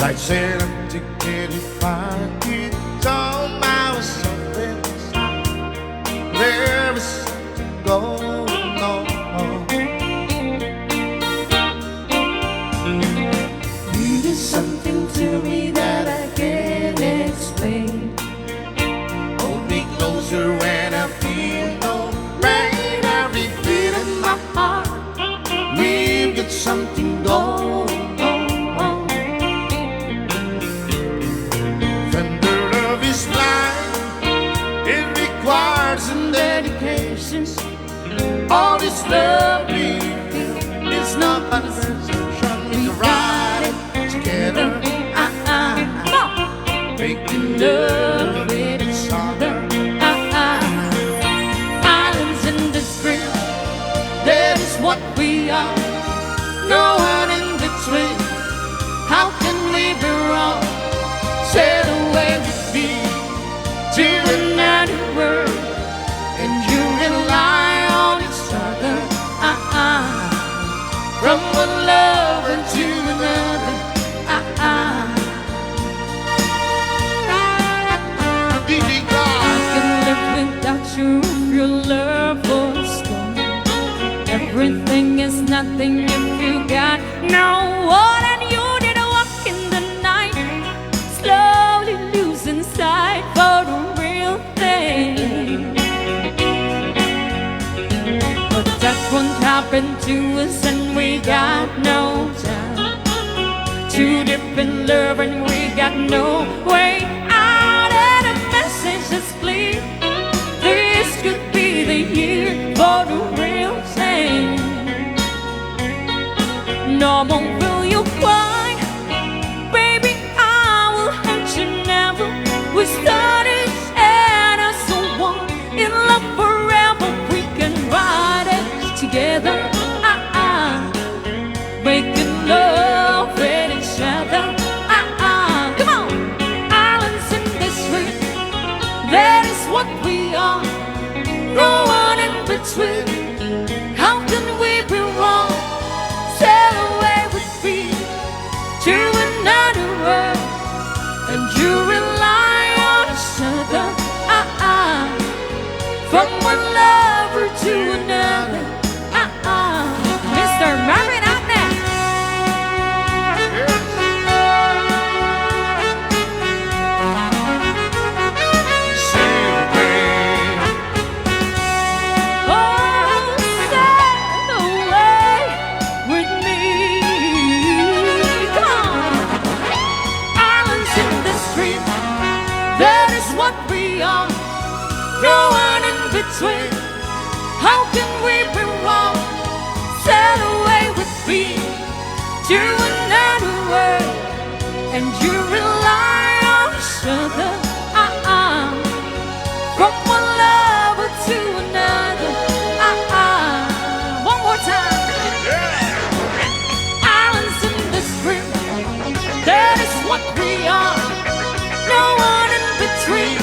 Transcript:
Like saying I'm ticket if I get on my something inside. There is something going on. You did something to me that I can't explain. Hold me closer when I feel no pain. Every beat in my heart, we've got something going on. Thunder love is blind, it requires some dedication. All this love we feel is not but a version. We ride it together, making love with each other. Islands in the spring, That is what we are. No one in between. How can we be wrong? Sail away with me to another world, and you rely on each other. From one lover to another. DJ I God. can live without you if your love was gone. Everything is nothing if you got no one, and you did a walk in the night, slowly losing sight for the real thing. But that won't happen to us, and we got no time. Too deep in love, and we got no way out. And the message is clear. This could be the year for the real thing. No more will you cry, baby, I will hurt you never. We started and as so one in love forever. We can ride it together, making love with each other. Come on, islands in this ring, that is what we are. No one in between. How can we be wrong? Sail away with me to another world, and you rely on each other. From one lover to another. Mr. Marvin out there. Sail away. Oh, sail away with me. Come on. Islands in the stream, that is what we are. No one in between. How can we be wrong? Sail away with me to another world, and you rely on each other. From one lover to another. One more time. Islands in the spring, that is what we are. No one in between.